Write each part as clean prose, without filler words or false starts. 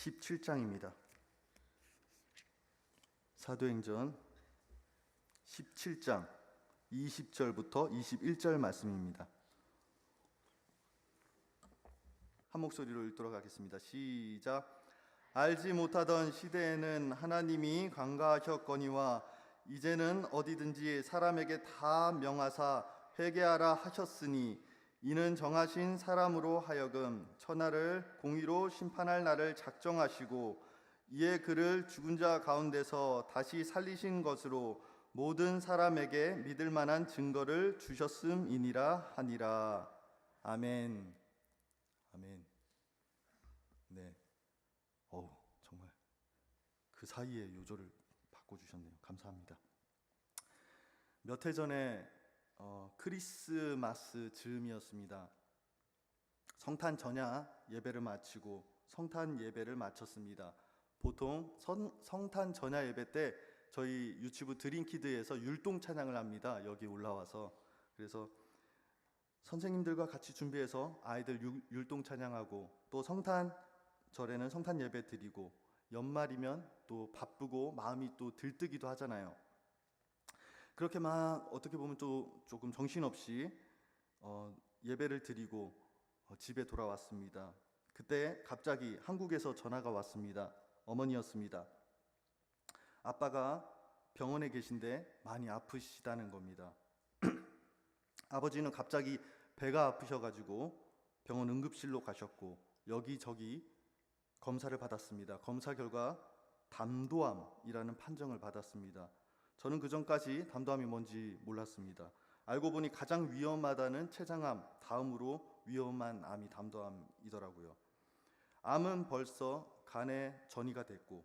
17장입니다. 사도행전 17장 20절부터 21절 말씀입니다. 한 목소리로 읽도록 하겠습니다. 시작. 알지 못하던 시대에는 하나님이 강가하셨거니와 이제는 어디든지 사람에게 다 명하사 회개하라 하셨으니 이는 정하신 사람으로 하여금 천하를 공의로 심판할 날을 작정하시고 이에 그를 죽은 자 가운데서 다시 살리신 것으로 모든 사람에게 믿을 만한 증거를 주셨음이니라 하니라. 아멘. 아멘. 네. 정말 그 사이에 요절을 바꿔주셨네요. 감사합니다. 몇 해 전에 크리스마스 즈음이었습니다. 성탄 전야 예배를 마치고 성탄 예배를 마쳤습니다. 보통 성탄 전야 예배 때 저희 유치부 드림키드에서 율동 찬양을 합니다. 여기 올라와서. 그래서 선생님들과 같이 준비해서 아이들 율동 찬양하고 또 성탄절에는 성탄 예배 드리고 연말이면 또 바쁘고 마음이 또 들뜨기도 하잖아요. 그렇게 막 어떻게 보면 또 조금 정신없이 예배를 드리고 집에 돌아왔습니다. 그때 갑자기 한국에서 전화가 왔습니다. 어머니였습니다. 아빠가 병원에 계신데 많이 아프시다는 겁니다. 아버지는 갑자기 배가 아프셔가지고 병원 응급실로 가셨고 여기저기 검사를 받았습니다. 검사 결과 담도암이라는 판정을 받았습니다. 저는 그전까지 담도암이 뭔지 몰랐습니다. 알고 보니 가장 위험하다는 췌장암 다음으로 위험한 암이 담도암이더라고요. 암은 벌써 간에 전이가 됐고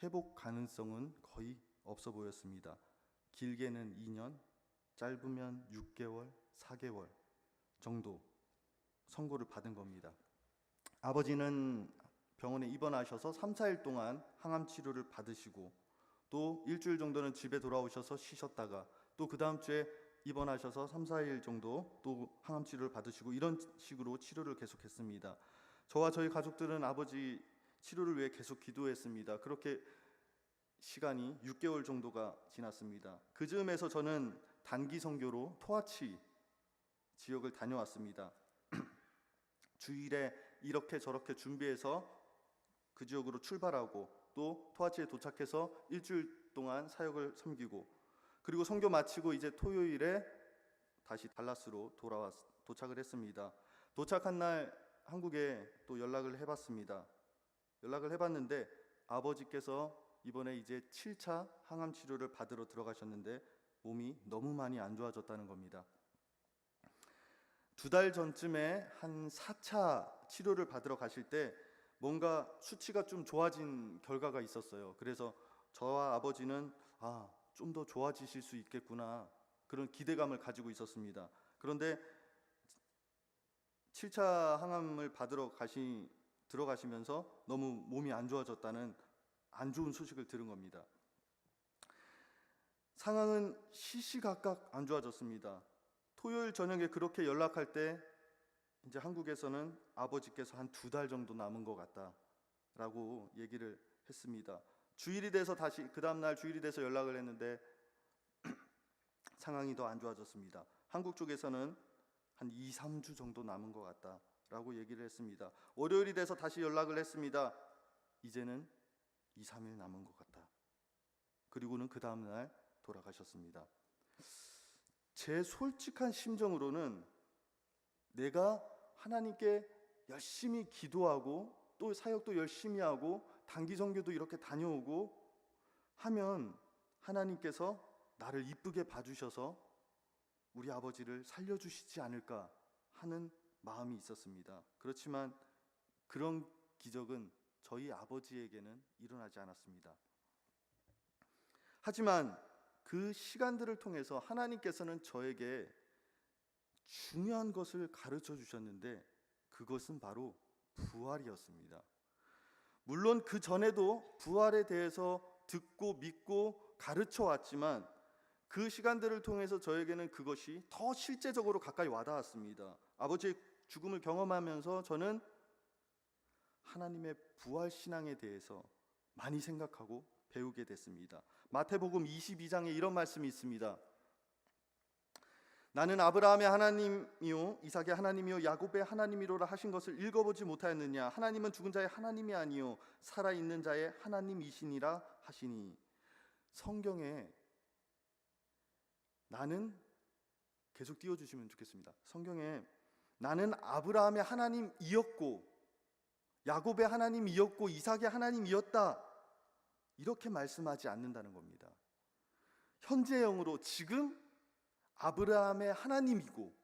회복 가능성은 거의 없어 보였습니다. 길게는 2년, 짧으면 6개월, 4개월 정도 선고를 받은 겁니다. 아버지는 병원에 입원하셔서 3, 4일 동안 항암 치료를 받으시고 또 일주일 정도는 집에 돌아오셔서 쉬셨다가 또 그 다음 주에 입원하셔서 3, 4일 정도 또 항암 치료를 받으시고 이런 식으로 치료를 계속했습니다. 저와 저희 가족들은 아버지 치료를 위해 계속 기도했습니다. 그렇게 시간이 6개월 정도가 지났습니다. 그 즈음에서 저는 단기 선교로 토하치 지역을 다녀왔습니다. 주일에 이렇게 저렇게 준비해서 그 지역으로 출발하고 또 토하치에 도착해서 일주일 동안 사역을 섬기고 그리고 선교 마치고 이제 토요일에 다시 달라스로 도착을 했습니다. 도착한 날 한국에 또 연락을 해봤습니다. 연락을 해봤는데 아버지께서 이번에 이제 7차 항암 치료를 받으러 들어가셨는데 몸이 너무 많이 안 좋아졌다는 겁니다. 2달 전쯤에 한 4차 치료를 받으러 가실 때 뭔가 수치가 좀 좋아진 결과가 있었어요. 그래서 저와 아버지는 좀 더 좋아지실 수 있겠구나 그런 기대감을 가지고 있었습니다. 그런데 7차 항암을 받으러 들어가시면서 너무 몸이 안 좋아졌다는 안 좋은 소식을 들은 겁니다. 상황은 시시각각 안 좋아졌습니다. 토요일 저녁에 그렇게 연락할 때 이제 한국에서는 아버지께서 한 2달 정도 남은 것 같다라고 얘기를 했습니다. 주일이 돼서 다시 그 다음날 주일이 돼서 연락을 했는데 상황이 더 안 좋아졌습니다. 한국 쪽에서는 한 2, 3주 정도 남은 것 같다라고 얘기를 했습니다. 월요일이 돼서 다시 연락을 했습니다. 이제는 2, 3일 남은 것 같다. 그리고는 그 다음날 돌아가셨습니다. 제 솔직한 심정으로는 내가 하나님께 열심히 기도하고 또 사역도 열심히 하고 단기 선교도 이렇게 다녀오고 하면 하나님께서 나를 이쁘게 봐주셔서 우리 아버지를 살려주시지 않을까 하는 마음이 있었습니다. 그렇지만 그런 기적은 저희 아버지에게는 일어나지 않았습니다. 하지만 그 시간들을 통해서 하나님께서는 저에게 중요한 것을 가르쳐 주셨는데 그것은 바로 부활이었습니다. 물론 그 전에도 부활에 대해서 듣고 믿고 가르쳐 왔지만 그 시간들을 통해서 저에게는 그것이 더 실제적으로 가까이 와닿았습니다. 아버지의 죽음을 경험하면서 저는 하나님의 부활 신앙에 대해서 많이 생각하고 배우게 됐습니다. 마태복음 22장에 이런 말씀이 있습니다. 나는 아브라함의 하나님이요 이삭의 하나님이요 야곱의 하나님이로라 하신 것을 읽어보지 못하였느냐? 하나님은 죽은 자의 하나님이 아니요 살아있는 자의 하나님이시니라 하시니. 성경에 나는, 계속 띄워주시면 좋겠습니다. 성경에 나는 아브라함의 하나님이었고 야곱의 하나님이었고 이삭의 하나님이었다, 이렇게 말씀하지 않는다는 겁니다. 현재형으로 지금 아브라함의 하나님이고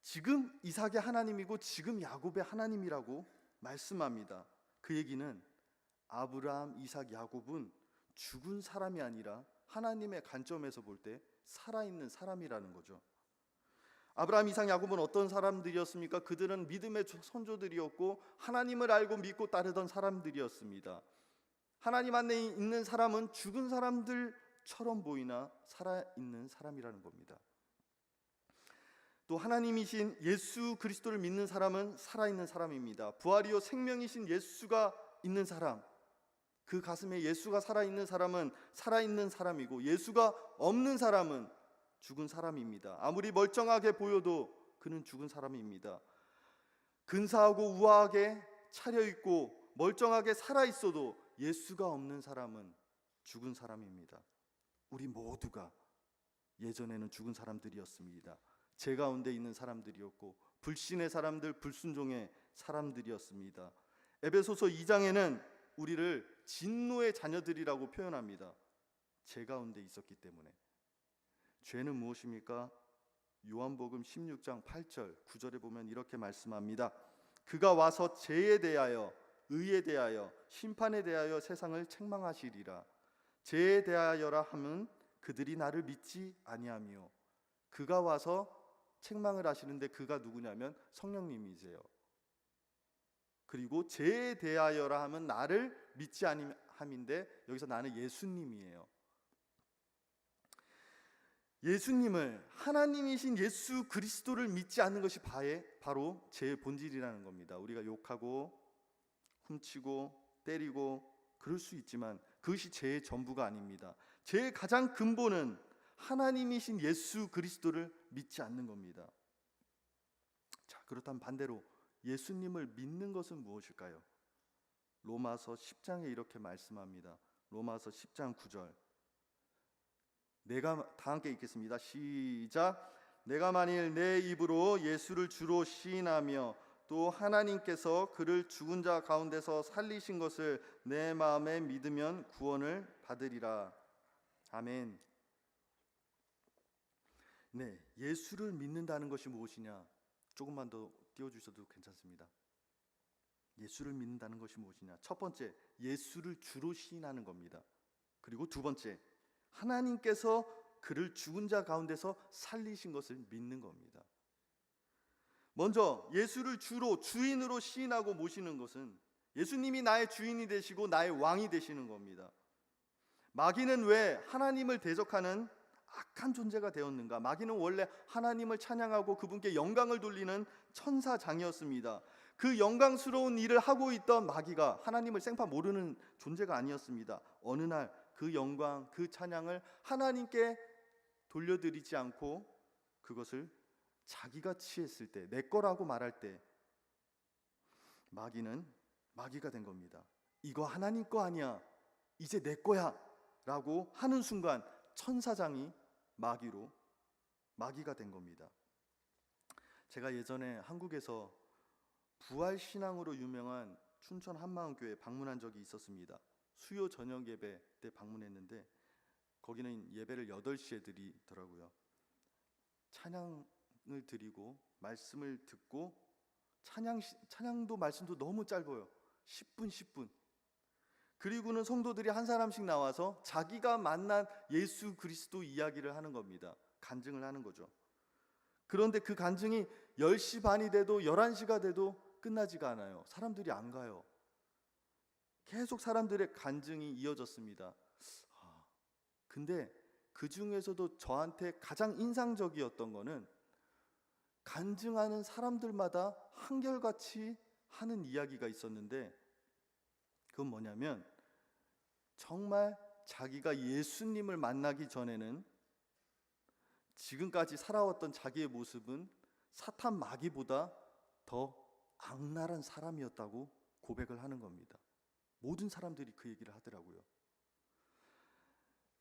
지금 이삭의 하나님이고 지금 야곱의 하나님이라고 말씀합니다. 그 얘기는 아브라함, 이삭, 야곱은 죽은 사람이 아니라 하나님의 관점에서 볼 때 살아있는 사람이라는 거죠. 아브라함, 이삭, 야곱은 어떤 사람들이었습니까? 그들은 믿음의 선조들이었고 하나님을 알고 믿고 따르던 사람들이었습니다. 하나님 안에 있는 사람은 죽은 사람들처럼 보이나 살아있는 사람이라는 겁니다. 또 하나님이신 예수 그리스도를 믿는 사람은 살아있는 사람입니다. 부활이요 생명이신 예수가 있는 사람, 그 가슴에 예수가 살아있는 사람은 살아있는 사람이고 예수가 없는 사람은 죽은 사람입니다. 아무리 멀쩡하게 보여도 그는 죽은 사람입니다. 근사하고 우아하게 차려입고 멀쩡하게 살아있어도 예수가 없는 사람은 죽은 사람입니다. 우리 모두가 예전에는 죽은 사람들이었습니다. 제 가운데 있는 사람들이었고 불신의 사람들, 불순종의 사람들이었습니다. 에베소서 2장에는 우리를 진노의 자녀들이라고 표현합니다. 제 가운데 있었기 때문에. 죄는 무엇입니까? 요한복음 16장 8절 9절에 보면 이렇게 말씀합니다. 그가 와서 죄에 대하여, 의에 대하여, 심판에 대하여 세상을 책망하시리라. 죄에 대하여라 함은 그들이 나를 믿지 아니하며. 그가 와서 책망을 하시는데 그가 누구냐면 성령님이세요. 그리고 죄에 대하여라 함은 나를 믿지 아니함인데 여기서 나는 예수님이에요. 예수님을, 하나님이신 예수 그리스도를 믿지 않는 것이 바로 죄의 본질이라는 겁니다. 우리가 욕하고 훔치고 때리고 그럴 수 있지만 그것이 죄의 전부가 아닙니다. 죄의 가장 근본은 하나님이신 예수 그리스도를 믿지 않는 겁니다. 자, 그렇다면 반대로 예수님을 믿는 것은 무엇일까요? 로마서 10장에 이렇게 말씀합니다. 로마서 10장 9절. 다 함께 읽겠습니다. 시작. 내가 만일 내 입으로 예수를 주로 시인하며 또 하나님께서 그를 죽은 자 가운데서 살리신 것을 내 마음에 믿으면 구원을 받으리라. 아멘. 네, 예수를 믿는다는 것이 무엇이냐? 조금만 더 띄워주셔도 괜찮습니다. 예수를 믿는다는 것이 무엇이냐? 첫 번째, 예수를 주로 시인하는 겁니다. 그리고 두 번째, 하나님께서 그를 죽은 자 가운데서 살리신 것을 믿는 겁니다. 먼저 예수를 주로, 주인으로 시인하고 모시는 것은 예수님이 나의 주인이 되시고 나의 왕이 되시는 겁니다. 마귀는 왜 하나님을 대적하는 악한 존재가 되었는가? 마귀는 원래 하나님을 찬양하고 그분께 영광을 돌리는 천사장이었습니다. 그 영광스러운 일을 하고 있던 마귀가 하나님을 생파 모르는 존재가 아니었습니다. 어느 날 그 영광, 그 찬양을 하나님께 돌려드리지 않고 그것을 자기가 취했을 때, 내 거라고 말할 때 마귀가 된 겁니다. 이거 하나님 거 아니야, 이제 내 거야 라고 하는 순간 천사장이 마귀가 된 겁니다. 제가 예전에 한국에서 부활신앙으로 유명한 춘천 한마음교회 방문한 적이 있었습니다. 수요 저녁 예배 때 방문했는데 거기는 예배를 8시에 드리더라고요. 찬양을 드리고 말씀을 듣고 찬양도 말씀도 너무 짧아요. 10분. 그리고는 성도들이 한 사람씩 나와서 자기가 만난 예수 그리스도 이야기를 하는 겁니다. 간증을 하는 거죠. 그런데 그 간증이 10시 반이 돼도 11시가 돼도 끝나지가 않아요. 사람들이 안 가요. 계속 사람들의 간증이 이어졌습니다. 근데 그 중에서도 저한테 가장 인상적이었던 거는 간증하는 사람들마다 한결같이 하는 이야기가 있었는데, 그건 뭐냐면 정말 자기가 예수님을 만나기 전에는 지금까지 살아왔던 자기의 모습은 사탄 마귀보다 더 악랄한 사람이었다고 고백을 하는 겁니다. 모든 사람들이 그 얘기를 하더라고요.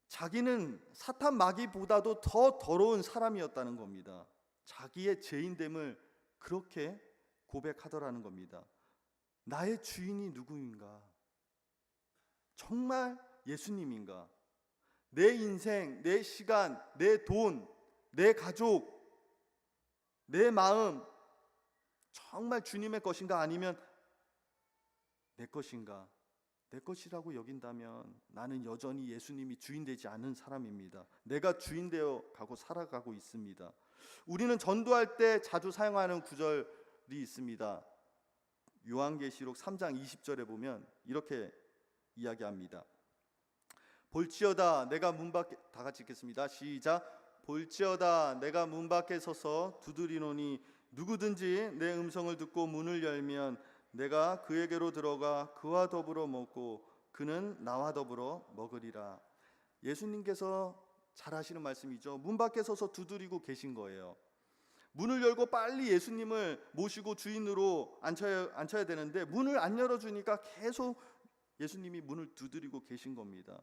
자기는 사탄 마귀보다도 더 더러운 사람이었다는 겁니다. 자기의 죄인됨을 그렇게 고백하더라는 겁니다. 나의 주인이 누구인가? 정말 예수님인가? 내 인생, 내 시간, 내 돈, 내 가족, 내 마음 정말 주님의 것인가? 아니면 내 것인가? 내 것이라고 여긴다면 나는 여전히 예수님이 주인 되지 않은 사람입니다. 내가 주인 되어 가고 살아가고 있습니다. 우리는 전도할 때 자주 사용하는 구절이 있습니다. 요한계시록 3장 20절에 보면 이렇게 이야기합니다. 볼지어다 내가 문 밖에, 다 같이 읽겠습니다. 시작. 볼지어다 내가 문 밖에 서서 두드리노니 누구든지 내 음성을 듣고 문을 열면 내가 그에게로 들어가 그와 더불어 먹고 그는 나와 더불어 먹으리라. 예수님께서 잘 하시는 말씀이죠. 문 밖에 서서 두드리고 계신 거예요. 문을 열고 빨리 예수님을 모시고 주인으로 앉혀야 되는데 문을 안 열어주니까 계속 예수님이 문을 두드리고 계신 겁니다.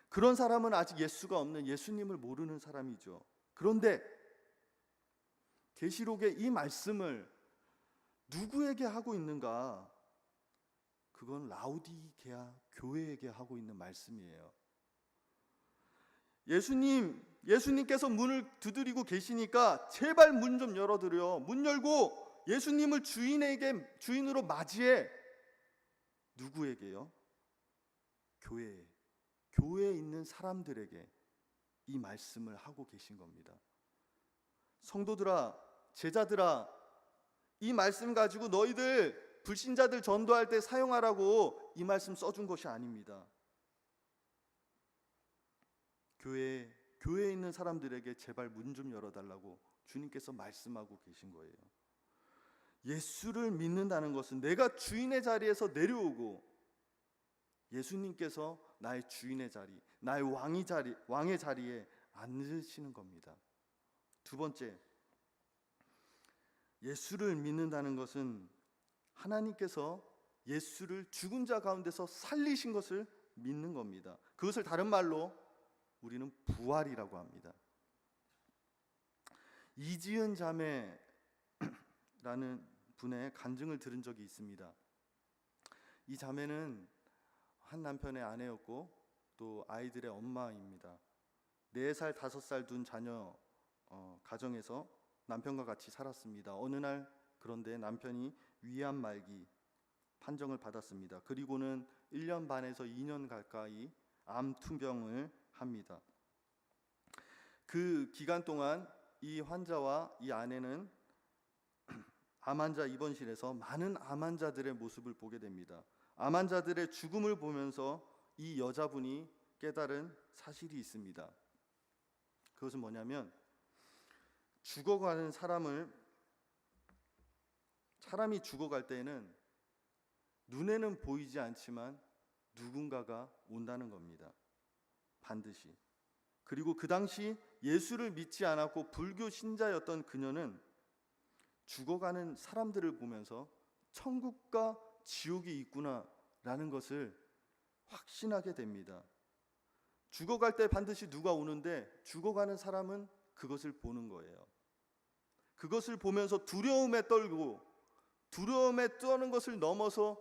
그런 사람은 아직 예수가 없는, 예수님을 모르는 사람이죠. 그런데 계시록의 이 말씀을 누구에게 하고 있는가? 그건 라우디게아 교회에게 하고 있는 말씀이에요. 예수님께서 문을 두드리고 계시니까 제발 문 좀 열어드려. 문 열고 예수님을 주인으로 맞이해. 누구에게요? 교회에 있는 사람들에게 이 말씀을 하고 계신 겁니다. 성도들아, 제자들아, 이 말씀 가지고 너희들 불신자들 전도할 때 사용하라고 이 말씀 써준 것이 아닙니다. 교회에 있는 사람들에게 제발 문 좀 열어달라고 주님께서 말씀하고 계신 거예요. 예수를 믿는다는 것은 내가 주인의 자리에서 내려오고 예수님께서 나의 주인의 자리, 나의 왕의 자리에 앉으시는 겁니다. 두 번째, 예수를 믿는다는 것은 하나님께서 예수를 죽은 자 가운데서 살리신 것을 믿는 겁니다. 그것을 다른 말로 우리는 부활이라고 합니다. 이지은 자매라는 분의 간증을 들은 적이 있습니다. 이 자매는 한 남편의 아내였고 또 아이들의 엄마입니다. 4살, 5살 둔 자녀 가정에서 남편과 같이 살았습니다. 어느 날 그런데 남편이 위암 말기 판정을 받았습니다. 그리고는 1년 반에서 2년 가까이 암 투병을 합니다. 그 기간 동안 이 환자와 이 아내는 암 환자 입원실에서 많은 암 환자들의 모습을 보게 됩니다. 암 환자들의 죽음을 보면서 이 여자분이 깨달은 사실이 있습니다. 그것은 뭐냐면 죽어가는 사람이 죽어갈 때에는 눈에는 보이지 않지만 누군가가 온다는 겁니다. 반드시. 그리고 그 당시 예수를 믿지 않았고 불교 신자였던 그녀는 죽어가는 사람들을 보면서 천국과 지옥이 있구나라는 것을 확신하게 됩니다. 죽어갈 때 반드시 누가 오는데 죽어가는 사람은 그것을 보는 거예요. 그것을 보면서 두려움에 떠는 것을 넘어서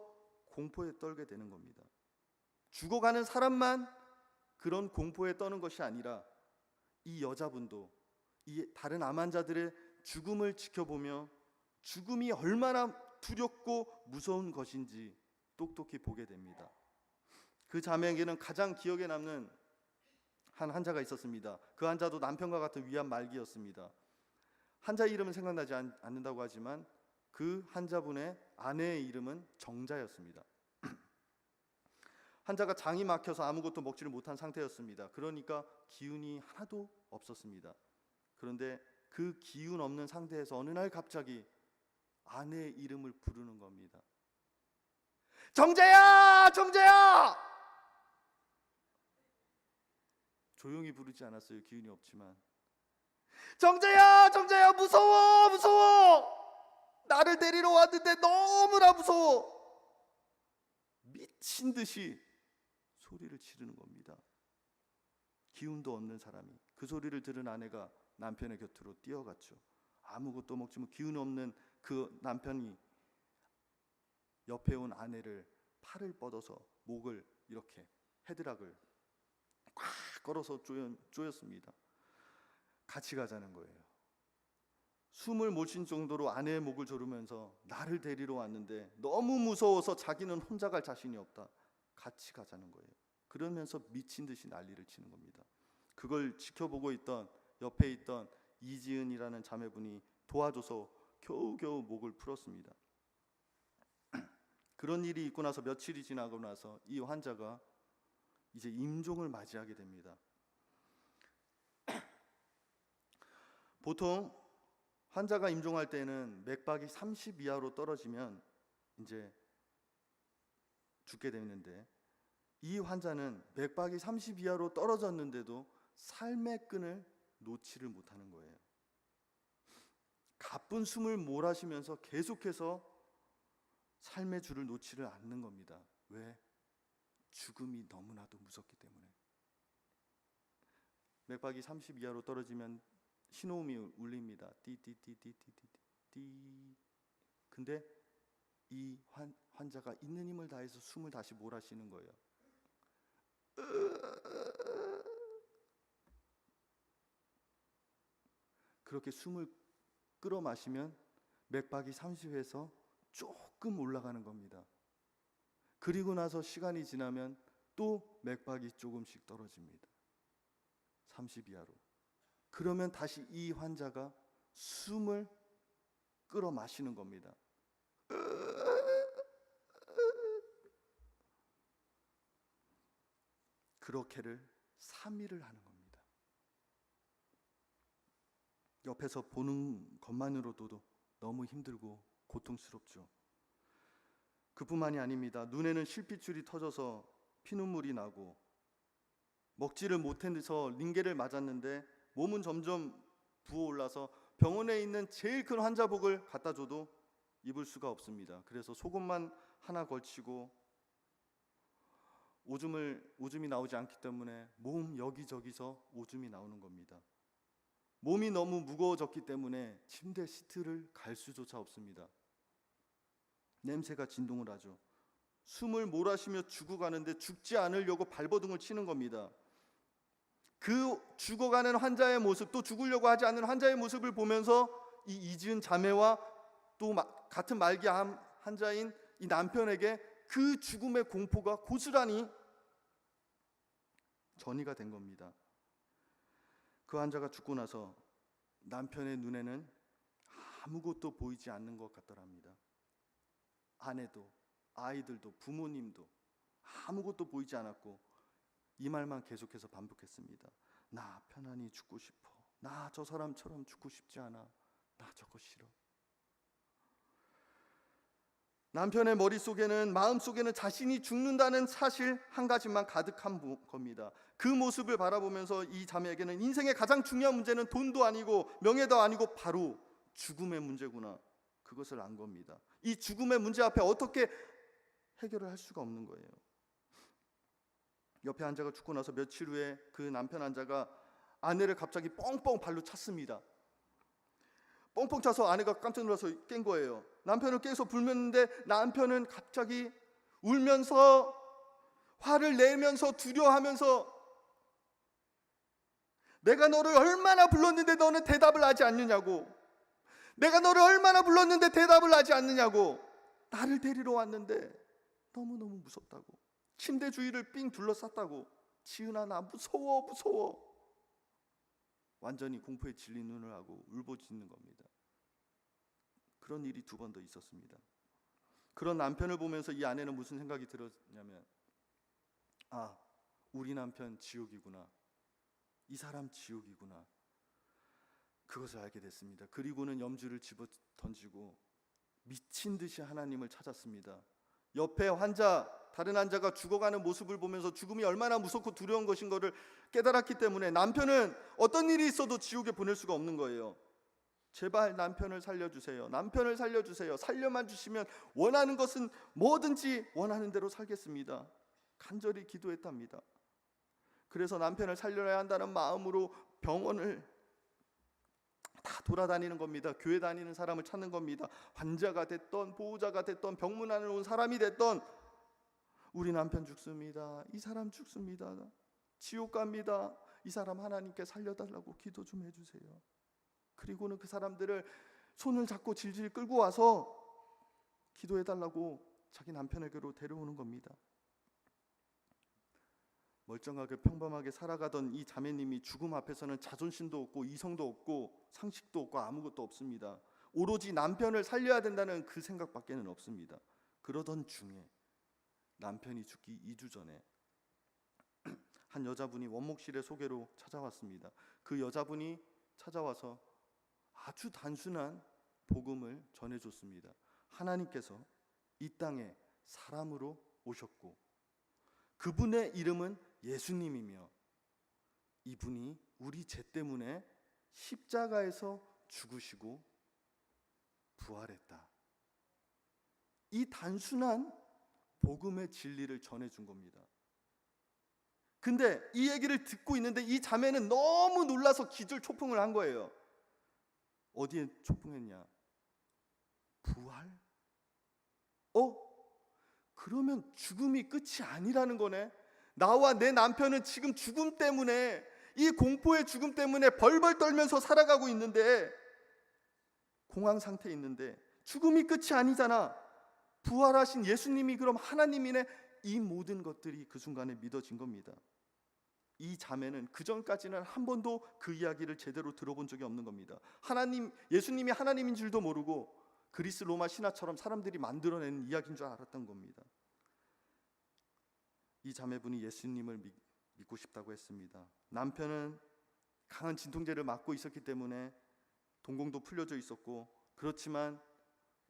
공포에 떨게 되는 겁니다. 죽어가는 사람만 그런 공포에 떠는 것이 아니라 이 여자분도 이 다른 암 환자들의 죽음을 지켜보며 죽음이 얼마나 두렵고 무서운 것인지 똑똑히 보게 됩니다. 그 자매에게는 가장 기억에 남는 한 환자가 있었습니다. 그 환자도 남편과 같은 위암 말기였습니다. 환자 이름은 생각나지 않는다고 하지만 그 환자분의 아내의 이름은 정자였습니다. 환자가 장이 막혀서 아무것도 먹지를 못한 상태였습니다. 그러니까 기운이 하나도 없었습니다. 그런데 그 기운 없는 상태에서 어느 날 갑자기 아내의 이름을 부르는 겁니다. 정재야, 정재야! 조용히 부르지 않았어요. 기운이 없지만. 정재야, 정재야, 무서워, 무서워! 나를 데리러 왔는데 너무나 무서워! 미친 듯이 소리를 지르는 겁니다. 기운도 없는 사람이. 그 소리를 들은 아내가 남편의 곁으로 뛰어갔죠. 아무것도 먹지 못 기운 없는 그 남편이 옆에 온 아내를 팔을 뻗어서 목을 이렇게 헤드락을 꽉 걸어서 조였습니다. 같이 가자는 거예요. 숨을 못 쉴 정도로 아내의 목을 조르면서 나를 데리러 왔는데 너무 무서워서 자기는 혼자 갈 자신이 없다. 같이 가자는 거예요. 그러면서 미친 듯이 난리를 치는 겁니다. 그걸 지켜보고 있던 옆에 있던 이지은이라는 자매분이 도와줘서 겨우겨우 목을 풀었습니다. 그런 일이 있고 나서 며칠이 지나고 나서 이 환자가 이제 임종을 맞이하게 됩니다. 보통 환자가 임종할 때는 맥박이 30 이하로 떨어지면 이제 죽게 되는데, 이 환자는 맥박이 30 이하로 떨어졌는데도 삶의 끈을 놓지를 못하는 거예요. 가쁜 숨을 몰아쉬면서 계속해서 삶의 줄을 놓지를 않는 겁니다. 왜? 죽음이 너무나도 무섭기 때문에. 맥박이 30 이하로 떨어지면 신호음이 울립니다. 띠띠띠띠띠띠띠. 근데 이 환자가 있는 힘을 다해서 숨을 다시 몰아쉬는 거예요. 그렇게 숨을 끌어 마시면 맥박이 30에서 조금 올라가는 겁니다. 그리고 나서 시간이 지나면 또 맥박이 조금씩 떨어집니다. 30 이하로. 그러면 다시 이 환자가 숨을 끌어 마시는 겁니다. 그렇게를 3일을 하는 겁니다. 옆에서 보는 것만으로도 너무 힘들고 고통스럽죠. 그뿐만이 아닙니다. 눈에는 실핏줄이 터져서 피눈물이 나고, 먹지를 못해서 링겔을 맞았는데 몸은 점점 부어올라서 병원에 있는 제일 큰 환자복을 갖다 줘도 입을 수가 없습니다. 그래서 속옷만 하나 걸치고 오줌이 나오지 않기 때문에 몸 여기저기서 오줌이 나오는 겁니다. 몸이 너무 무거워졌기 때문에 침대 시트를 갈 수조차 없습니다. 냄새가 진동을 하죠. 숨을 몰아쉬며 죽어가는데 죽지 않으려고 발버둥을 치는 겁니다. 그 죽어가는 환자의 모습, 또 죽으려고 하지 않는 환자의 모습을 보면서 이 이지은 자매와 또 같은 말기암 환자인 이 남편에게 그 죽음의 공포가 고스란히 전이가 된 겁니다. 그 환자가 죽고 나서 남편의 눈에는 아무것도 보이지 않는 것 같더랍니다. 아내도 아이들도 부모님도 아무것도 보이지 않았고 이 말만 계속해서 반복했습니다. 나 편안히 죽고 싶어. 나 저 사람처럼 죽고 싶지 않아. 나 저거 싫어. 남편의 머릿속에는, 마음속에는 자신이 죽는다는 사실 한 가지만 가득한 겁니다. 그 모습을 바라보면서 이 자매에게는 인생의 가장 중요한 문제는 돈도 아니고 명예도 아니고 바로 죽음의 문제구나, 그것을 안 겁니다. 이 죽음의 문제 앞에 어떻게 해결을 할 수가 없는 거예요. 옆에 환자가 죽고 나서 며칠 후에 그 남편 환자가 아내를 갑자기 뻥뻥 발로 찼습니다. 뻥뻥 차서 아내가 깜짝 놀라서 깬 거예요. 남편을 깨서 불렀는데 남편은 갑자기 울면서 화를 내면서 두려워하면서 내가 너를 얼마나 불렀는데 너는 대답을 하지 않느냐고, 내가 너를 얼마나 불렀는데 대답을 하지 않느냐고, 나를 데리러 왔는데 너무너무 무섭다고, 침대 주위를 삥 둘러쌌다고, 지은아 나 무서워 무서워, 완전히 공포에 질린 눈을 하고 울부짖는 겁니다. 그런 일이 2번 더 있었습니다. 그런 남편을 보면서 이 아내는 무슨 생각이 들었냐면, 아, 우리 남편 지옥이구나, 이 사람 지옥이구나, 그것을 알게 됐습니다. 그리고는 염주를 집어 던지고 미친 듯이 하나님을 찾았습니다. 옆에 다른 환자가 죽어가는 모습을 보면서 죽음이 얼마나 무섭고 두려운 것인 것을 깨달았기 때문에 남편은 어떤 일이 있어도 지옥에 보낼 수가 없는 거예요. 제발 남편을 살려주세요. 남편을 살려주세요. 살려만 주시면 원하는 것은 뭐든지 원하는 대로 살겠습니다. 간절히 기도했답니다. 그래서 남편을 살려야 한다는 마음으로 병원을 다 돌아다니는 겁니다. 교회 다니는 사람을 찾는 겁니다. 환자가 됐던 보호자가 됐던 병문안에 온 사람이 됐던 우리 남편 죽습니다. 이 사람 죽습니다. 지옥 갑니다. 이 사람 하나님께 살려달라고 기도 좀 해주세요. 그리고는 그 사람들을 손을 잡고 질질 끌고 와서 기도해달라고 자기 남편에게로 데려오는 겁니다. 멀쩡하게 평범하게 살아가던 이 자매님이 죽음 앞에서는 자존심도 없고 이성도 없고 상식도 없고 아무것도 없습니다. 오로지 남편을 살려야 된다는 그 생각밖에는 없습니다. 그러던 중에 남편이 죽기 2주 전에 한 여자분이 원목실의 소개로 찾아왔습니다. 그 여자분이 찾아와서 아주 단순한 복음을 전해줬습니다. 하나님께서 이 땅에 사람으로 오셨고 그분의 이름은 예수님이며 이분이 우리 죄 때문에 십자가에서 죽으시고 부활했다. 이 단순한 복음의 진리를 전해준 겁니다. 근데 이 얘기를 듣고 있는데 이 자매는 너무 놀라서 기절초풍을 한 거예요. 어디에 초풍했냐? 부활? 그러면 죽음이 끝이 아니라는 거네. 나와 내 남편은 지금 죽음 때문에, 이 공포의 죽음 때문에 벌벌 떨면서 살아가고 있는데, 공황 상태에 있는데 죽음이 끝이 아니잖아. 부활하신 예수님이 그럼 하나님이네. 이 모든 것들이 그 순간에 믿어진 겁니다. 이 자매는 그 전까지는 한 번도 그 이야기를 제대로 들어본 적이 없는 겁니다. 예수님이 하나님인 줄도 모르고 그리스 로마 신화처럼 사람들이 만들어낸 이야기인 줄 알았던 겁니다. 이 자매분이 예수님을 믿고 싶다고 했습니다. 남편은 강한 진통제를 맞고 있었기 때문에 동공도 풀려져 있었고, 그렇지만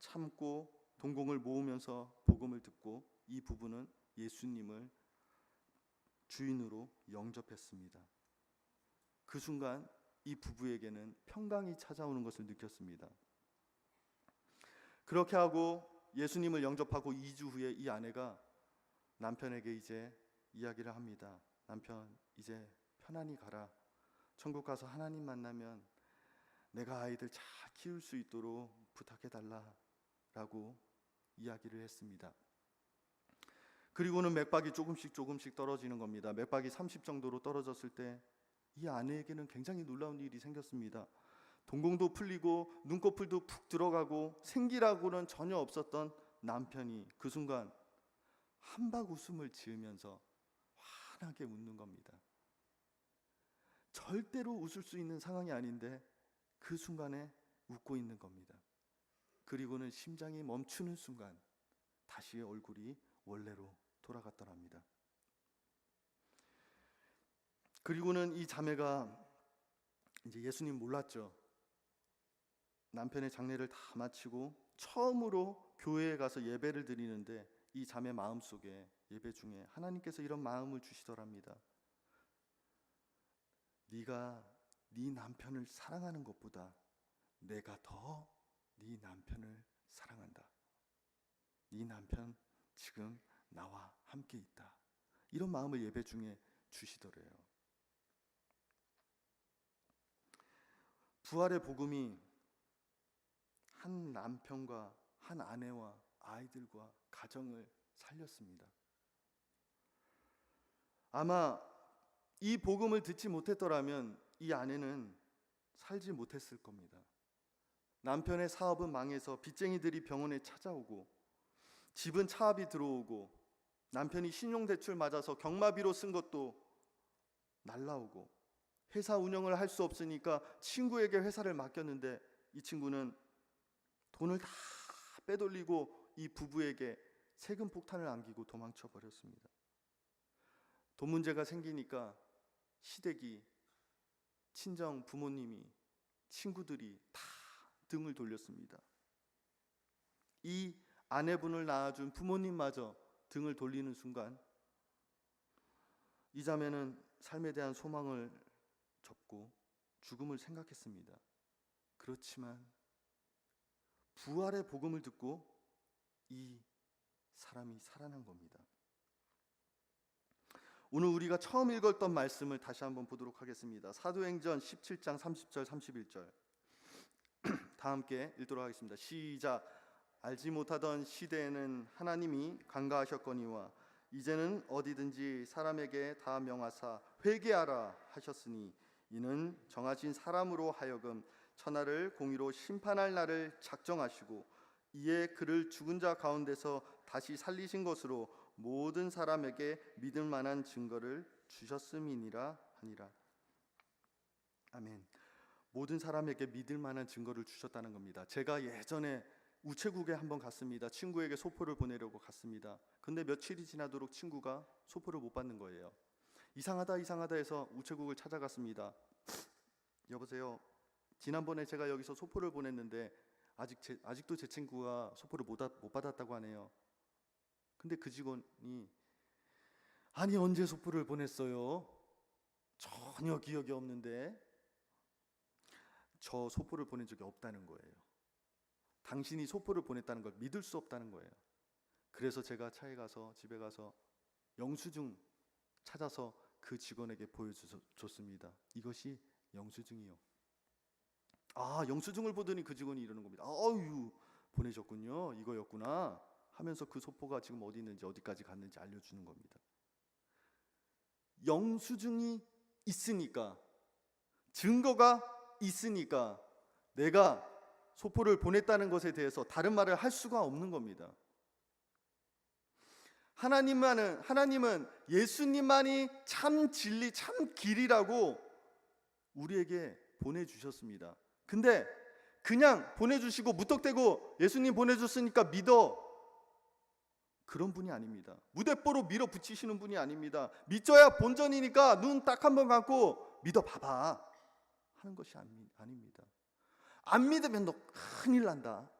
참고 동공을 모으면서 복음을 듣고 이 부부는 예수님을 주인으로 영접했습니다. 그 순간 이 부부에게는 평강이 찾아오는 것을 느꼈습니다. 그렇게 하고 예수님을 영접하고 2주 후에 이 아내가 남편에게 이제 이야기를 합니다. 남편, 이제 편안히 가라. 천국 가서 하나님 만나면 내가 아이들 잘 키울 수 있도록 부탁해달라라고 이야기를 했습니다. 그리고는 맥박이 조금씩 떨어지는 겁니다. 맥박이 30 정도로 떨어졌을 때 이 아내에게는 굉장히 놀라운 일이 생겼습니다. 동공도 풀리고 눈꺼풀도 푹 들어가고 생기라고는 전혀 없었던 남편이 그 순간 한박 웃음을 지으면서 환하게 웃는 겁니다. 절대로 웃을 수 있는 상황이 아닌데 그 순간에 웃고 있는 겁니다. 그리고는 심장이 멈추는 순간 다시 얼굴이 원래로 돌아갔더랍니다. 그리고는 이 자매가 이제 예수님 몰랐죠. 남편의 장례를 다 마치고 처음으로 교회에 가서 예배를 드리는데 이 자매 마음속에 예배 중에 하나님께서 이런 마음을 주시더랍니다. 네가 네 남편을 사랑하는 것보다 내가 더 네 남편을 사랑한다. 네 남편 지금 나와 함께 있다. 이런 마음을 예배 중에 주시더래요. 부활의 복음이 한 남편과 한 아내와 아이들과 가정을 살렸습니다. 아마 이 복음을 듣지 못했더라면 이 아내는 살지 못했을 겁니다. 남편의 사업은 망해서 빚쟁이들이 병원에 찾아오고, 집은 차압이 들어오고, 남편이 신용대출 맞아서 경마비로 쓴 것도 날라오고, 회사 운영을 할 수 없으니까 친구에게 회사를 맡겼는데 이 친구는 돈을 다 빼돌리고 이 부부에게 세금 폭탄을 안기고 도망쳐 버렸습니다. 돈 문제가 생기니까 시댁이, 친정 부모님이, 친구들이 다 등을 돌렸습니다. 이 아내분을 낳아준 부모님마저 등을 돌리는 순간 이 자매는 삶에 대한 소망을 접고 죽음을 생각했습니다. 그렇지만 부활의 복음을 듣고 이 사람이 살아난 겁니다. 오늘 우리가 처음 읽었던 말씀을 다시 한번 보도록 하겠습니다. 사도행전 17장 30절 31절 다 함께 읽도록 하겠습니다. 시작. 알지 못하던 시대에는 하나님이 간과하셨거니와 이제는 어디든지 사람에게 다 명하사 회개하라 하셨으니 이는 정하신 사람으로 하여금 천하를 공의로 심판할 날을 작정하시고 이에 그를 죽은 자 가운데서 다시 살리신 것으로 모든 사람에게 믿을 만한 증거를 주셨음이니라 하니라. 아멘. 모든 사람에게 믿을 만한 증거를 주셨다는 겁니다. 제가 예전에 우체국에 한번 갔습니다. 친구에게 소포를 보내려고 갔습니다. 근데 며칠이 지나도록 친구가 소포를 못 받는 거예요. 이상하다 해서 우체국을 찾아갔습니다. 여보세요, 지난번에 제가 여기서 소포를 보냈는데 아직도 제 친구가 소포를 못 받았다고 하네요. 근데 그 직원이 아니 언제 소포를 보냈어요? 전혀 기억이 없는데. 저 소포를 보낸 적이 없다는 거예요. 당신이 소포를 보냈다는 걸 믿을 수 없다는 거예요. 그래서 제가 차에 가서 집에 가서 영수증 찾아서 그 직원에게 보여줬습니다. 이것이 영수증이요. 아, 영수증을 보더니 그 직원이 이러는 겁니다. 아유, 보내셨군요. 이거였구나 하면서 그 소포가 지금 어디 있는지 어디까지 갔는지 알려주는 겁니다. 영수증이 있으니까, 증거가 있으니까 내가 소포를 보냈다는 것에 대해서 다른 말을 할 수가 없는 겁니다. 하나님은 예수님만이 참 진리, 참 길이라고 우리에게 보내주셨습니다. 근데 그냥 보내주시고 무턱대고 예수님 보내줬으니까 믿어, 그런 분이 아닙니다. 무대뽀로 밀어붙이시는 분이 아닙니다. 믿져야 본전이니까 눈 딱 한 번 감고 믿어봐봐 하는 것이 아닙니다. 안 믿으면 너 큰일 난다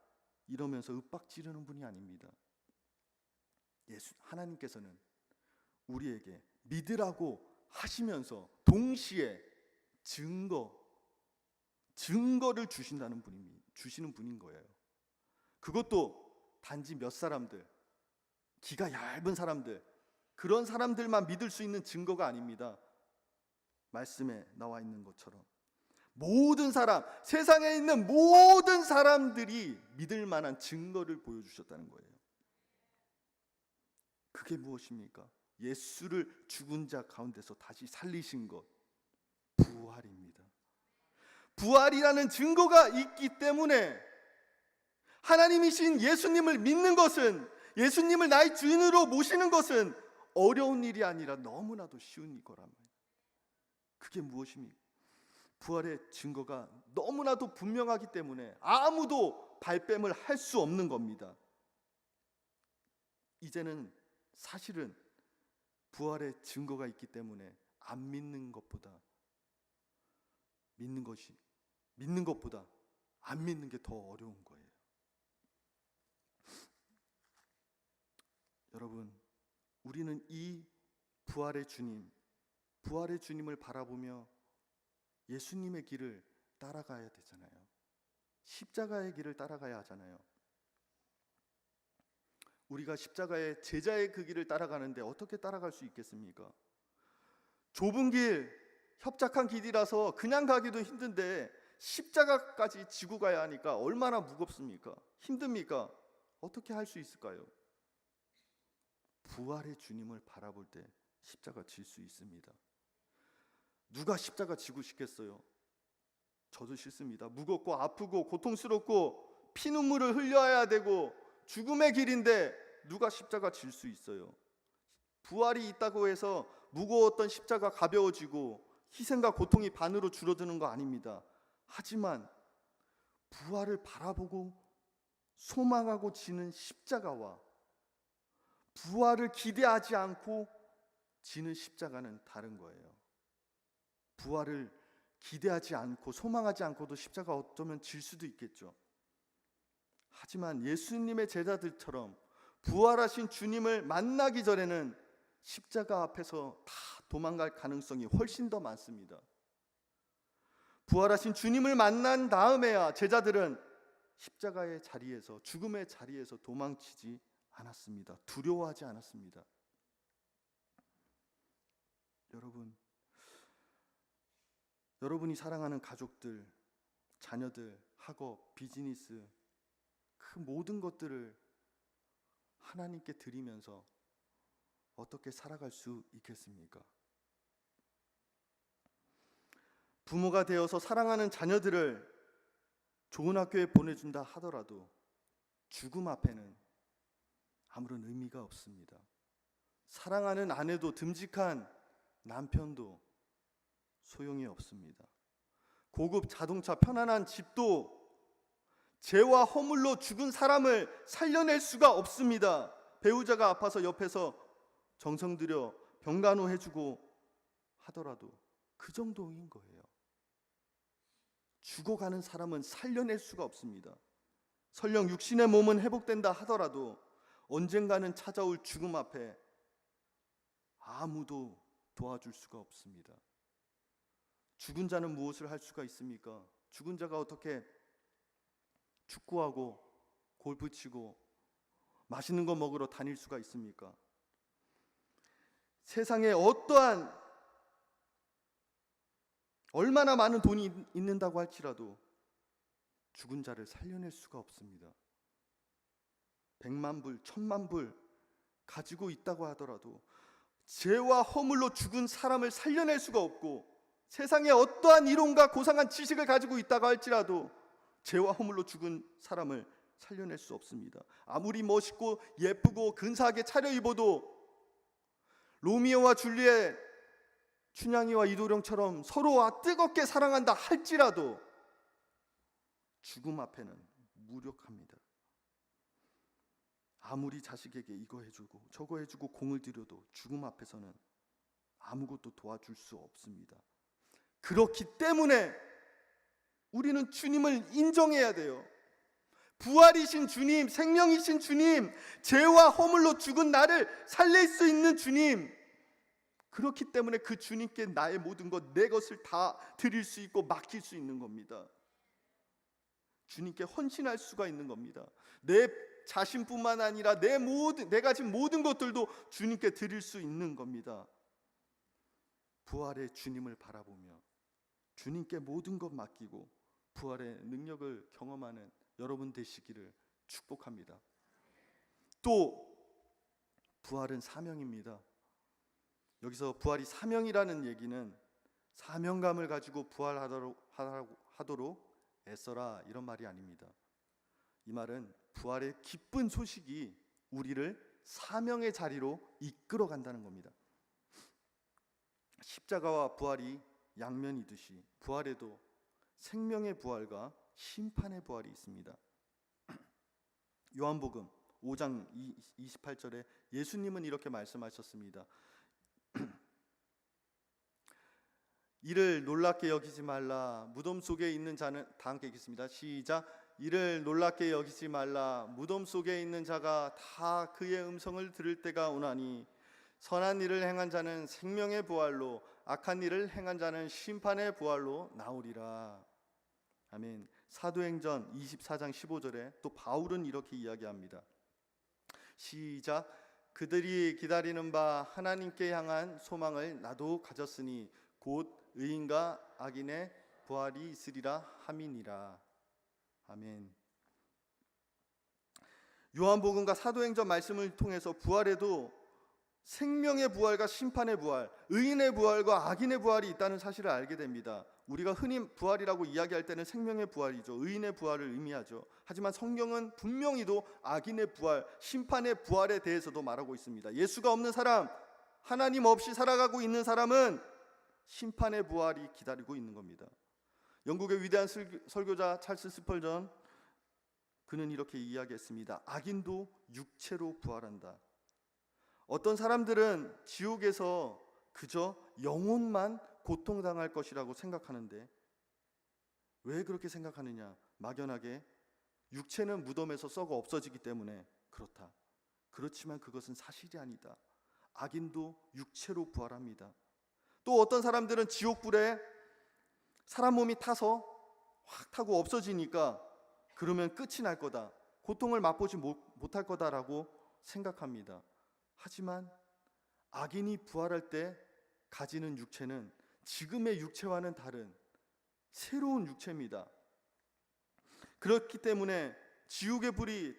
이러면서 윽박 지르는 분이 아닙니다. 하나님께서는 우리에게 믿으라고 하시면서 동시에 증거를 주시는 분인 거예요. 그것도 단지 몇 사람들, 기가 얇은 사람들, 그런 사람들만 믿을 수 있는 증거가 아닙니다. 말씀에 나와 있는 것처럼 모든 사람, 세상에 있는 모든 사람들이 믿을 만한 증거를 보여주셨다는 거예요. 그게 무엇입니까? 예수를 죽은 자 가운데서 다시 살리신 것, 부활입니다. 부활이라는 증거가 있기 때문에 하나님이신 예수님을 믿는 것은, 예수님을 나의 주인으로 모시는 것은 어려운 일이 아니라 너무나도 쉬운 거란 말이에요. 그게 무엇입니까? 부활의 증거가 너무나도 분명하기 때문에 아무도 발뺌을 할 수 없는 겁니다. 이제는 사실은 부활의 증거가 있기 때문에 안 믿는 것보다 믿는 것보다 안 믿는 게 더 어려운 거예요. 여러분, 우리는 이 부활의 주님을 바라보며 예수님의 길을 따라가야 되잖아요. 십자가의 길을 따라가야 하잖아요. 우리가 십자가의 제자의 그 길을 따라가는데 어떻게 따라갈 수 있겠습니까? 좁은 길, 협착한 길이라서 그냥 가기도 힘든데 십자가까지 지고 가야 하니까 얼마나 무겁습니까? 힘듭니까? 어떻게 할 수 있을까요? 부활의 주님을 바라볼 때 십자가 질 수 있습니다. 누가 십자가 지고 싶겠어요? 저도 싫습니다. 무겁고 아프고 고통스럽고 피눈물을 흘려야 되고 죽음의 길인데 누가 십자가 질 수 있어요? 부활이 있다고 해서 무거웠던 십자가 가벼워지고 희생과 고통이 반으로 줄어드는 거 아닙니다. 하지만 부활을 바라보고 소망하고 지는 십자가와 부활을 기대하지 않고 지는 십자가는 다른 거예요. 부활을 기대하지 않고 소망하지 않고도 십자가 어쩌면 질 수도 있겠죠. 하지만 예수님의 제자들처럼 부활하신 주님을 만나기 전에는 십자가 앞에서 다 도망갈 가능성이 훨씬 더 많습니다. 부활하신 주님을 만난 다음에야 제자들은 십자가의 자리에서, 죽음의 자리에서 도망치지 않았습니다. 두려워하지 않았습니다. 여러분이 사랑하는 가족들, 자녀들, 학업, 비즈니스, 그 모든 것들을 하나님께 드리면서 어떻게 살아갈 수 있겠습니까? 부모가 되어서 사랑하는 자녀들을 좋은 학교에 보내준다 하더라도 죽음 앞에는 아무런 의미가 없습니다. 사랑하는 아내도 듬직한 남편도 소용이 없습니다. 고급 자동차, 편안한 집도 죄와 허물로 죽은 사람을 살려낼 수가 없습니다. 배우자가 아파서 옆에서 정성 들여 병간호해주고 하더라도 그 정도인 거예요. 죽어가는 사람은 살려낼 수가 없습니다. 설령 육신의 몸은 회복된다 하더라도 언젠가는 찾아올 죽음 앞에 아무도 도와줄 수가 없습니다. 죽은 자는 무엇을 할 수가 있습니까? 죽은 자가 어떻게 축구하고 골프 치고 맛있는 거 먹으러 다닐 수가 있습니까? 세상에 얼마나 많은 돈이 있는다고 할지라도 죽은 자를 살려낼 수가 없습니다. 100만 불, 1000만 불 가지고 있다고 하더라도 죄와 허물로 죽은 사람을 살려낼 수가 없고, 세상에 어떠한 이론과 고상한 지식을 가지고 있다고 할지라도 죄와 허물로 죽은 사람을 살려낼 수 없습니다. 아무리 멋있고 예쁘고 근사하게 차려입어도 로미오와 줄리엣, 춘향이와 이도령처럼 서로 뜨겁게 사랑한다 할지라도 죽음 앞에는 무력합니다. 아무리 자식에게 이거 해주고 저거 해주고 공을 들여도 죽음 앞에서는 아무것도 도와줄 수 없습니다. 그렇기 때문에 우리는 주님을 인정해야 돼요. 부활이신 주님, 생명이신 주님, 죄와 허물로 죽은 나를 살릴 수 있는 주님, 그렇기 때문에 그 주님께 나의 모든 것, 내 것을 다 드릴 수 있고 맡길 수 있는 겁니다. 주님께 헌신할 수가 있는 겁니다. 내 자신뿐만 아니라 내가 지금 모든 것들도 주님께 드릴 수 있는 겁니다. 부활의 주님을 바라보며 주님께 모든 것 맡기고 부활의 능력을 경험하는 여러분 되시기를 축복합니다. 또 부활은 사명입니다. 여기서 부활이 사명이라는 얘기는 사명감을 가지고 부활하도록 애써라, 이런 말이 아닙니다. 이 말은 부활의 기쁜 소식이 우리를 사명의 자리로 이끌어 간다는 겁니다. 십자가와 부활이 양면이듯이 부활에도 생명의 부활과 심판의 부활이 있습니다. 요한복음 5장 28절에 예수님은 이렇게 말씀하셨습니다. 이를 놀랍게 여기지 말라. 무덤 속에 있는 자는, 다 함께 읽겠습니다. 시작. 이를 놀랍게 여기지 말라. 무덤 속에 있는 자가 다 그의 음성을 들을 때가 오나니 선한 일을 행한 자는 생명의 부활로, 악한 일을 행한 자는 심판의 부활로 나오리라. 아멘. 사도행전 24장 15절에 또 바울은 이렇게 이야기합니다. 시작. 그들이 기다리는 바 하나님께 향한 소망을 나도 가졌으니 곧 의인과 악인의 부활이 있으리라 함이니라. 아멘. 요한복음과 사도행전 말씀을 통해서 부활에도 생명의 부활과 심판의 부활, 의인의 부활과 악인의 부활이 있다는 사실을 알게 됩니다. 우리가 흔히 부활이라고 이야기할 때는 생명의 부활이죠, 의인의 부활을 의미하죠. 하지만 성경은 분명히도 악인의 부활, 심판의 부활에 대해서도 말하고 있습니다. 예수가 없는 사람, 하나님 없이 살아가고 있는 사람은 심판의 부활이 기다리고 있는 겁니다. 영국의 위대한 설교자 찰스 스펄전, 그는 이렇게 이야기했습니다. 악인도 육체로 부활한다. 어떤 사람들은 지옥에서 그저 영혼만 고통당할 것이라고 생각하는데, 왜 그렇게 생각하느냐? 막연하게 육체는 무덤에서 썩어 없어지기 때문에 그렇다. 그렇지만 그것은 사실이 아니다. 악인도 육체로 부활합니다. 또 어떤 사람들은 지옥불에 사람 몸이 타서 확 타고 없어지니까 그러면 끝이 날 거다, 고통을 맛보지 못할 거다라고 생각합니다. 하지만 악인이 부활할 때 가지는 육체는 지금의 육체와는 다른 새로운 육체입니다. 그렇기 때문에 지옥의 불에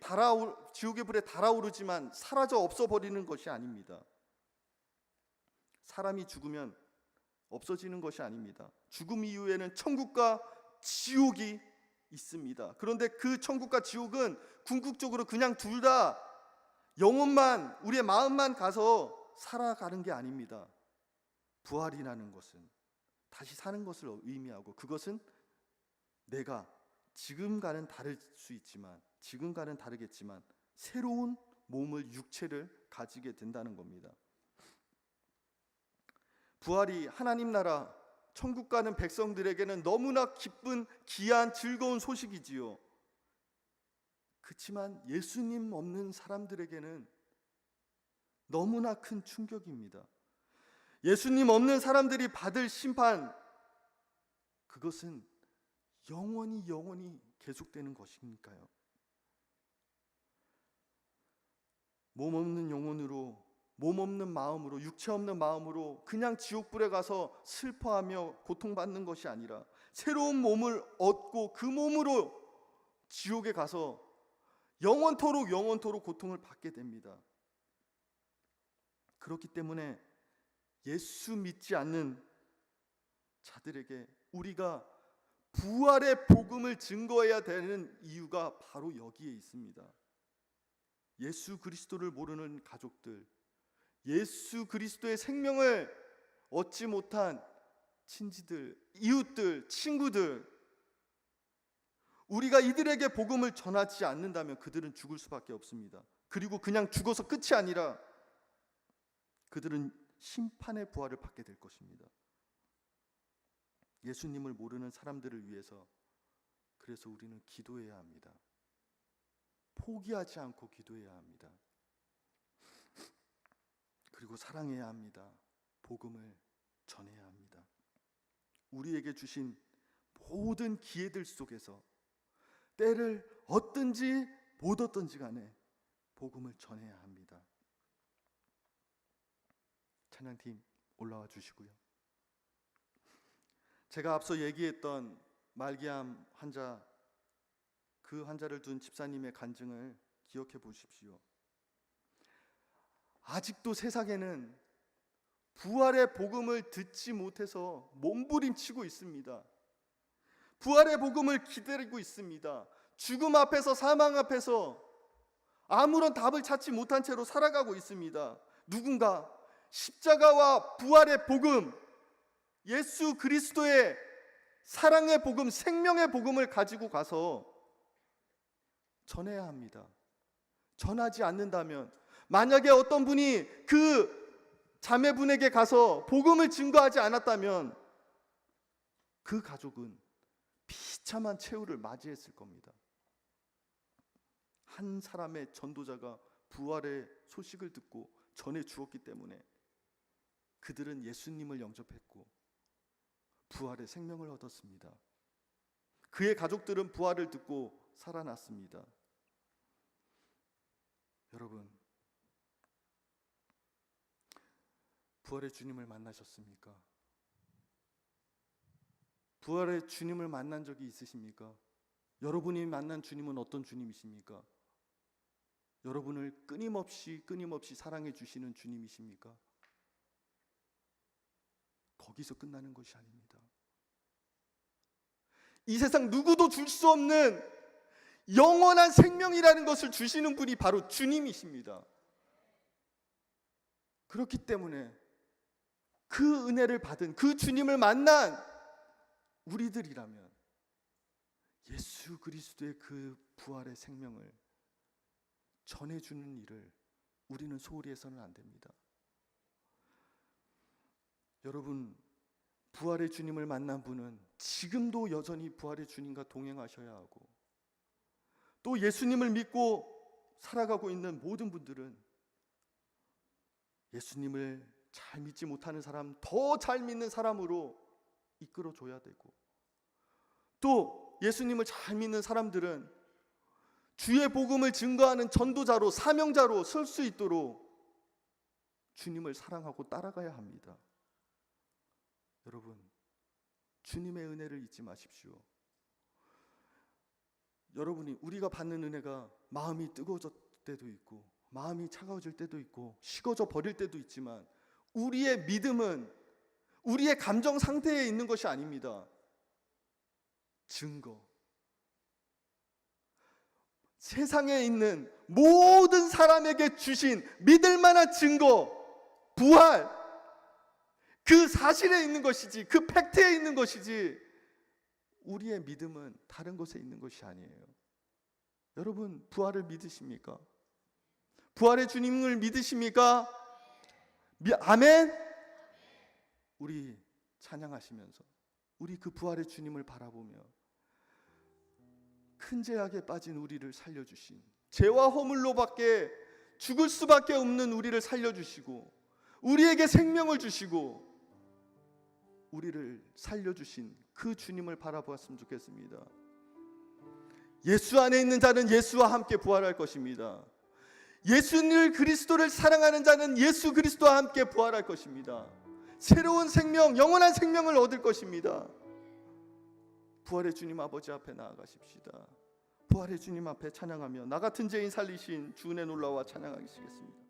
달아오르지만 사라져 없어버리는 것이 아닙니다. 사람이 죽으면 없어지는 것이 아닙니다. 죽음 이후에는 천국과 지옥이 있습니다. 그런데 그 천국과 지옥은 궁극적으로 그냥 둘 다 영혼만, 우리의 마음만 가서 살아가는 게 아닙니다. 부활이라는 것은 다시 사는 것을 의미하고, 그것은 내가 지금과는 다르겠지만 새로운 몸을, 육체를 가지게 된다는 겁니다. 부활이 하나님 나라 천국 가는 백성들에게는 너무나 기쁜, 귀한, 즐거운 소식이지요. 그렇지만 예수님 없는 사람들에게는 너무나 큰 충격입니다. 예수님 없는 사람들이 받을 심판, 그것은 영원히 계속되는 것이니까요. 몸 없는 영혼으로, 몸 없는 마음으로, 육체 없는 마음으로 그냥 지옥불에 가서 슬퍼하며 고통받는 것이 아니라 새로운 몸을 얻고 그 몸으로 지옥에 가서 영원토록 고통을 받게 됩니다. 그렇기 때문에 예수 믿지 않는 자들에게 우리가 부활의 복음을 증거해야 되는 이유가 바로 여기에 있습니다. 예수 그리스도를 모르는 가족들, 예수 그리스도의 생명을 얻지 못한 친지들, 이웃들, 친구들, 우리가 이들에게 복음을 전하지 않는다면 그들은 죽을 수밖에 없습니다. 그리고 그냥 죽어서 끝이 아니라 그들은 심판의 부활을 받게 될 것입니다. 예수님을 모르는 사람들을 위해서, 그래서 우리는 기도해야 합니다. 포기하지 않고 기도해야 합니다. 그리고 사랑해야 합니다. 복음을 전해야 합니다. 우리에게 주신 모든 기회들 속에서 때를 얻든지 못 얻든지 간에 복음을 전해야 합니다. 찬양팀 올라와 주시고요. 제가 앞서 얘기했던 말기암 환자, 그 환자를 둔 집사님의 간증을 기억해 보십시오. 아직도 세상에는 부활의 복음을 듣지 못해서 몸부림치고 있습니다. 부활의 복음을 기다리고 있습니다. 죽음 앞에서, 사망 앞에서 아무런 답을 찾지 못한 채로 살아가고 있습니다. 누군가 십자가와 부활의 복음, 예수 그리스도의 사랑의 복음, 생명의 복음을 가지고 가서 전해야 합니다. 전하지 않는다면, 만약에 어떤 분이 그 자매분에게 가서 복음을 증거하지 않았다면 그 가족은 비참한 최후를 맞이했을 겁니다. 한 사람의 전도자가 부활의 소식을 듣고 전해 주었기 때문에 그들은 예수님을 영접했고 부활의 생명을 얻었습니다. 그의 가족들은 부활을 듣고 살아났습니다. 여러분, 부활의 주님을 만나셨습니까? 부활의 주님을 만난 적이 있으십니까? 여러분이 만난 주님은 어떤 주님이십니까? 여러분을 끊임없이 사랑해 주시는 주님이십니까? 거기서 끝나는 것이 아닙니다. 이 세상 누구도 줄 수 없는 영원한 생명이라는 것을 주시는 분이 바로 주님이십니다. 그렇기 때문에 그 은혜를 받은 그 주님을 만난 우리들이라면 예수 그리스도의 그 부활의 생명을 전해주는 일을 우리는 소홀히 해서는 안 됩니다. 여러분, 부활의 주님을 만난 분은 지금도 여전히 부활의 주님과 동행하셔야 하고, 또 예수님을 믿고 살아가고 있는 모든 분들은 예수님을 잘 믿지 못하는 사람, 더 잘 믿는 사람으로 이끌어줘야 되고, 또 예수님을 잘 믿는 사람들은 주의 복음을 증거하는 전도자로, 사명자로 설 수 있도록 주님을 사랑하고 따라가야 합니다. 여러분, 주님의 은혜를 잊지 마십시오. 여러분이, 우리가 받는 은혜가 마음이 뜨거워질 때도 있고 마음이 차가워질 때도 있고 식어져 버릴 때도 있지만, 우리의 믿음은 우리의 감정 상태에 있는 것이 아닙니다. 증거, 세상에 있는 모든 사람에게 주신 믿을 만한 증거, 부활, 그 사실에 있는 것이지, 그 팩트에 있는 것이지, 우리의 믿음은 다른 것에 있는 것이 아니에요. 여러분, 부활을 믿으십니까? 부활의 주님을 믿으십니까? 아멘? 우리 찬양하시면서 우리 그 부활의 주님을 바라보며 큰 죄악에 빠진 우리를 살려주신, 죄와 허물로밖에 죽을 수밖에 없는 우리를 살려주시고 우리에게 생명을 주시고 우리를 살려주신 그 주님을 바라보았으면 좋겠습니다. 예수 안에 있는 자는 예수와 함께 부활할 것입니다. 예수를, 그리스도를 사랑하는 자는 예수 그리스도와 함께 부활할 것입니다. 새로운 생명, 영원한 생명을 얻을 것입니다. 부활의 주님 아버지 앞에 나아가십시다. 부활의 주님 앞에 찬양하며 나 같은 죄인 살리신 주 은혜 놀라와 찬양하시겠습니다.